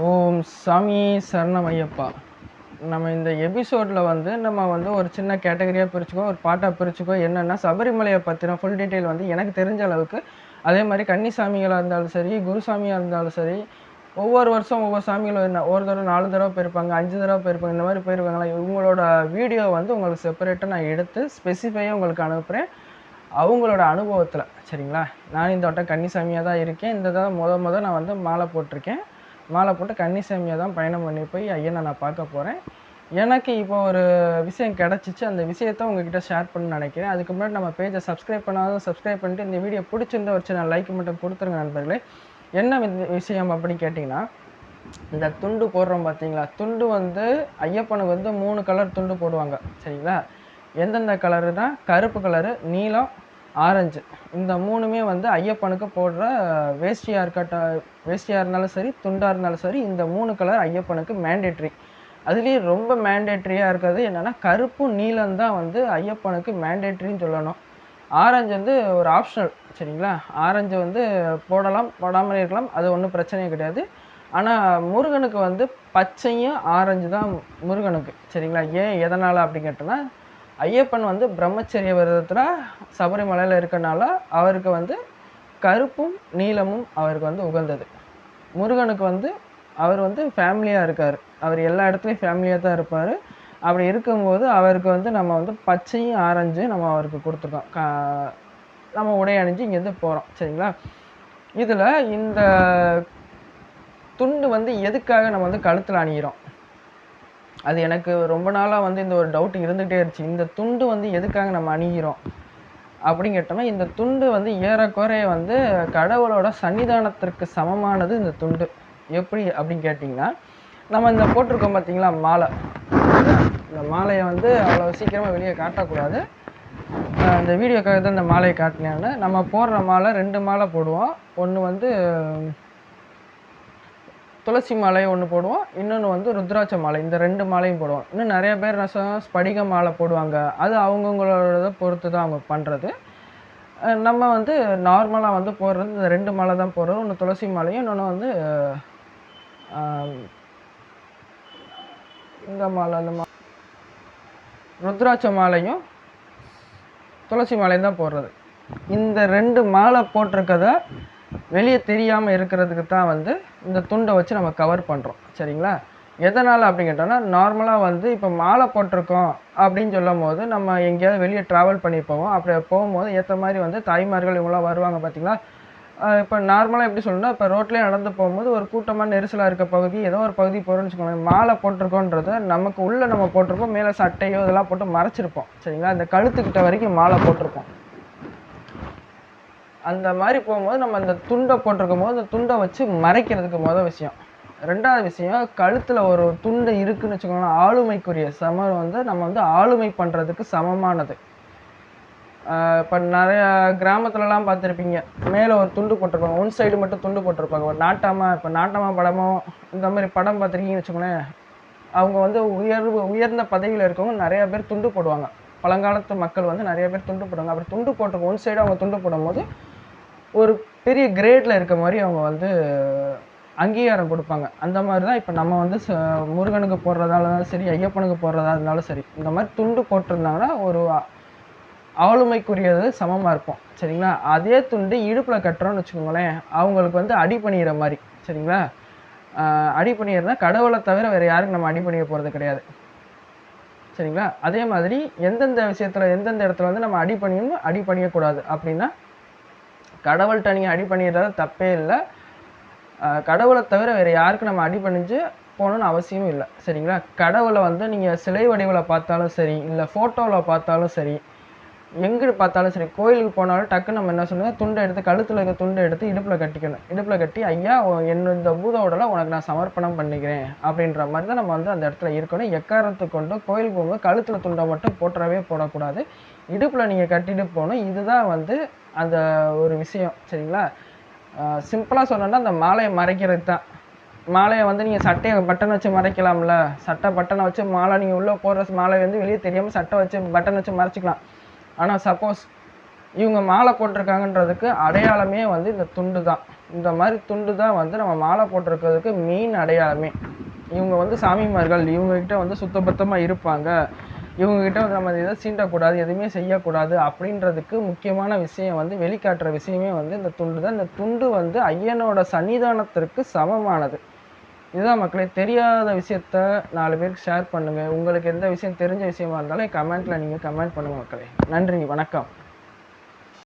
ஓம் சாமி சரணமையப்பா. நம்ம இந்த எபிசோடில் நம்ம ஒரு சின்ன கேட்டகரியாக பிரிச்சுக்கோ, ஒரு பாட்டாக பிரிச்சுக்கோ. என்னென்னா, சபரிமலையை பற்றின ஃபுல் டீட்டெயில் எனக்கு தெரிஞ்ச அளவுக்கு, அதே மாதிரி கன்னிசாமிகளாக இருந்தாலும் சரி, குருசாமியாக இருந்தாலும் சரி, ஒவ்வொரு வருஷம் ஒவ்வொரு சாமிகளும் என்ன ஒரு தடவை 4 தடவை போயிருப்பாங்க, 5 தடவை போயிருப்பாங்க, இந்த மாதிரி போயிருப்பாங்களா. இவங்களோட வீடியோ உங்களுக்கு செப்பரேட்டாக நான் எடுத்து ஸ்பெசிஃபையாக உங்களுக்கு அனுப்புகிறேன், அவங்களோட அனுபவத்தில். சரிங்களா? நான் இந்த வட்டம் கன்னிசாமியாக தான் இருக்கேன். இந்த தடவை நான் மாலை போட்டிருக்கேன். மாலை போட்டு கன்னிசாமியை தான் பயணம் பண்ணி போய் ஐயனை நான் பார்க்க போகிறேன். எனக்கு இப்போ ஒரு விஷயம் கிடச்சிச்சு. அந்த விஷயத்த உங்ககிட்ட ஷேர் பண்ணணும்னு நினைக்கிறேன். அதுக்கு முன்னாடி நம்ம பேஜை சப்ஸ்கிரைப் பண்ணாலும் சப்ஸ்கிரைப் பண்ணிட்டு இந்த வீடியோ பிடிச்சிருந்தா ஒரு சின்ன லைக் மட்டும் கொடுத்துருங்க நண்பர்களே. என்ன விஷயம் அப்படின்னு கேட்டிங்கன்னா, இந்த துண்டு போடுறோம் பார்த்தீங்களா, துண்டு ஐயப்பனுக்கு 3 கலர் துண்டு போடுவாங்க. சரிங்களா? எந்தெந்த கலருனா கருப்பு கலரு, நீலம், ஆரஞ்சு. இந்த 3மே ஐயப்பனுக்கு போடுற வேஷ்டியாக இருந்தாலும் சரி, துண்டாக இருந்தாலும் சரி, இந்த 3 கலர் ஐயப்பனுக்கு மேண்டேட்ரி. அதுலேயும் ரொம்ப மேண்டேட்ரியாக இருக்கிறது என்னென்னா, கருப்பும் நீலம் தான் ஐயப்பனுக்கு மேண்டேட்ரின்னு சொல்லணும். ஆரஞ்சு ஒரு ஆப்ஷனல். சரிங்களா? ஆரஞ்சு போடலாம், போடாமல் இருக்கலாம், அது ஒன்றும் பிரச்சனையே கிடையாது. ஆனால் முருகனுக்கு பச்சையும் ஆரஞ்சு தான் முருகனுக்கு. சரிங்களா? ஏன் எதனால் அப்படி கேட்டோன்னா, ஐயப்பன் பிரம்மச்சரிய விரதத்தில் சபரிமலையில் இருக்கனால அவருக்கு கருப்பும் நீலமும் அவருக்கு உகந்தது. முருகனுக்கு அவர் ஃபேமிலியாக இருக்கார். அவர் எல்லா இடத்துலையும் ஃபேமிலியாக தான் இருப்பார். அப்படி இருக்கும்போது அவருக்கு நம்ம பச்சையும் ஆரஞ்சு நம்ம அவருக்கு கொடுத்துருக்கோம். நம்ம உடை அணிஞ்சு இங்கேருந்து போகிறோம். சரிங்களா? இதில் இந்த துண்டு எதுக்காக நம்ம கழுத்தில் அணிகிறோம், அது எனக்கு ரொம்ப நாளாக இந்த ஒரு டவுட் இருந்துகிட்டே இருந்துச்சு. இந்த துண்டு எதுக்காக நம்ம அணிகிறோம் அப்படின்னு கேட்டோம்னா, இந்த துண்டு ஏறக்குறைய கடவுளோட சன்னிதானத்திற்கு சமமானது இந்த துண்டு. எப்படி அப்படின்னு கேட்டிங்கன்னா, நம்ம இந்த போட்டிருக்கோம் பார்த்தீங்களா மாலை. இந்த மாலையை அவ்வளோ சீக்கிரமாக வெளியே காட்டக்கூடாது. இந்த வீடியோக்காக தான் இந்த மாலையை காட்டினேன்னு. நம்ம போடுற மாலை 2 மாலை போடுவோம். ஒன்று துளசி மாலை ஒன்று போடுவோம், இன்னொன்று ருத்ராட்ச மாலை. இந்த 2 மாலையும் போடுவோம். இன்னும் நிறைய பேர் ஸ்படிக மாலை போடுவாங்க. அது அவங்கவுங்களோட பொறுத்து தான் அவங்க பண்ணுறது. நம்ம நார்மலாக போடுறது இந்த 2 மாலை தான் போடுறோம். ஒன்று துளசி மாலையும், இன்னொன்று இந்த மாலை, அந்த ருத்ராட்ச மாலையும் துளசி மாலையும் தான் போடுறது. இந்த 2 மாலை போட்டிருக்கத வெளியே தெரியாமல் இருக்கிறதுக்கு தான் இந்த துண்டை வச்சு நம்ம கவர் பண்ணுறோம். சரிங்களா? எதனால் அப்படின்னு கேட்டோம்னா, நார்மலாக இப்போ மாலை போட்டிருக்கோம் அப்படின்னு சொல்லும் போது நம்ம எங்கேயாவது வெளியே ட்ராவல் பண்ணி போவோம். அப்படி போகும்போது ஏற்ற மாதிரி தாய்மார்கள் இவங்களாம் வருவாங்க பார்த்தீங்களா. இப்போ நார்மலாக எப்படி சொல்லணும்னா, இப்போ ரோட்லேயே நடந்து போகும்போது ஒரு கூட்டமாக நெரிசலாக இருக்க பகுதி, ஏதோ ஒரு பகுதி போகிறோன்னு வச்சுக்கோங்க. மாலை போட்டிருக்கோன்றத நமக்கு உள்ளே நம்ம போட்டிருப்போம், மேலே சட்டையோ இதெல்லாம் போட்டு மறைச்சிருப்போம். சரிங்களா? இந்த கழுத்துக்கிட்ட வரைக்கும் மாலை போட்டிருப்போம். அந்த மாதிரி போகும்போது நம்ம அந்த துண்டை போட்டிருக்கும் போது அந்த துண்டை வச்சு மறைக்கிறதுக்கு விஷயம். 2வது விஷயம், கழுத்தில் ஒரு துண்டு இருக்குதுன்னு வச்சுக்கோங்களேன், ஆளுமைக்குரிய நம்ம ஆளுமை பண்ணுறதுக்கு சமமானது. இப்போ நிறையா கிராமத்துலலாம் பார்த்துருப்பீங்க, மேலே ஒரு துண்டு போட்டிருப்பாங்க, ஒன் சைடு மட்டும் துண்டு போட்டிருப்பாங்க. ஒரு நாட்டாமா படமோ இந்த மாதிரி படம் பார்த்துருக்கீங்கன்னு வச்சுக்கோங்களேன், அவங்க உயர்ந்த பதவியில் இருக்கவங்க நிறையா பேர் துண்டு போடுவாங்க. பழங்காலத்து மக்கள் நிறைய பேர் துண்டு போடுவாங்க. அப்படி துண்டு போட்டிருக்க ஒன் சைடு அவங்க துண்டு போடும்போது ஒரு பெரிய கிரேடில் இருக்க மாதிரி அவங்க அங்கீகாரம் கொடுப்பாங்க. அந்த மாதிரி தான் இப்போ நம்ம முருகனுக்கு போடுறதாலும் சரி, ஐயப்பனுக்கு போடுறதா இருந்தாலும் சரி, இந்த மாதிரி துண்டு போட்டிருந்தாங்கன்னா ஒரு ஆளுமைக்குரியது சமமாக இருப்போம். சரிங்களா? அதே துண்டு இடுப்பில் கட்டுறோன்னு வச்சுக்கோங்களேன், அவங்களுக்கு அடி பண்ணிடுற மாதிரி. சரிங்களா? அடி பண்ணிடுறதுனா கடவுளை தவிர வேறு யாருக்கும் நம்ம அடி பண்ணிட போகிறது கிடையாது. சரிங்களா? அதே மாதிரி எந்தெந்த விஷயத்தில் எந்தெந்த இடத்துல நம்ம அடி பண்ணிடணும், அடி பண்ணிடக்கூடாது அப்படின்னா, கடவுள்கிட்ட நீங்கள் அடி பண்ணிடுறது தப்பே இல்லை. கடவுளை தவிர வேறு யாருக்கும் நம்ம அடி பண்ணிஞ்சு போகணுன்னு அவசியமும் இல்லை. சரிங்களா? கடவுளை நீங்கள் சிலை வடிவில் பார்த்தாலும் சரி, இல்லை ஃபோட்டோவில் பார்த்தாலும் சரி, எங்கே பார்த்தாலும் சரி, கோயிலுக்கு போனாலும் டக்குன்னு நம்ம என்ன சொல்லுங்கள், துண்டை எடுத்து கழுத்தில் இருக்க துண்டை எடுத்து இடுப்பில் கட்டிக்கணும். இடுப்பில் கட்டி, ஐயா இந்த பூத உடலை உனக்கு நான் சமர்ப்பணம் பண்ணிக்கிறேன் அப்படின்ற மாதிரி தான் நம்ம அந்த இடத்துல இருக்கணும். எக்காரணத்தை கொண்டு கோயிலுக்கு போகும்போது கழுத்தில் துண்டை மட்டும் போடக்கூடாது. இடுப்பில் நீங்கள் கட்டிட்டு போகணும். இதுதான் அந்த ஒரு விஷயம். சரிங்களா? சிம்பிளாக சொன்னோன்னா, அந்த மாலையை மறைக்கிறது தான். மாலையை நீங்கள் சட்டையை பட்டன் வச்சு மறைக்கலாம்ல. சட்டை பட்டனை வச்சு மாலை நீங்கள் உள்ளே போடுற மாலை வெளியே தெரியாமல் சட்டை வச்சு பட்டன் வச்சு மறைச்சிக்கலாம். ஆனால் சப்போஸ் இவங்க மாலை போட்டிருக்காங்கன்றதுக்கு அடையாளமே இந்த துண்டு தான். இந்த மாதிரி துண்டு தான் வந்து நம்ம மாலை போட்டிருக்கிறதுக்கு மெயின் அடையாளமே. இவங்க வந்து சாமிமார்கள், இவங்ககிட்ட வந்து சுத்தபத்தமாக இருப்பாங்க, இவங்ககிட்ட வந்து நம்ம எதை சீண்டக்கூடாது, எதுவுமே செய்யக்கூடாது அப்படின்றதுக்கு முக்கியமான விஷயம் வந்து வெளிக்காட்டுற விஷயமே வந்து இந்த துண்டு தான். இந்த துண்டு வந்து ஐயனோட சன்னிதானத்திற்கு சமமானது. இதுதான் மக்களே. தெரியாத விஷயத்த 4 பேருக்கு ஷேர் பண்ணுங்கள். உங்களுக்கு எந்த விஷயம் தெரிஞ்ச விஷயமா இருந்தாலும் கமெண்ட்டில் நீங்கள் கமெண்ட் பண்ணுங்கள் மக்களே. நன்றி, வணக்கம்.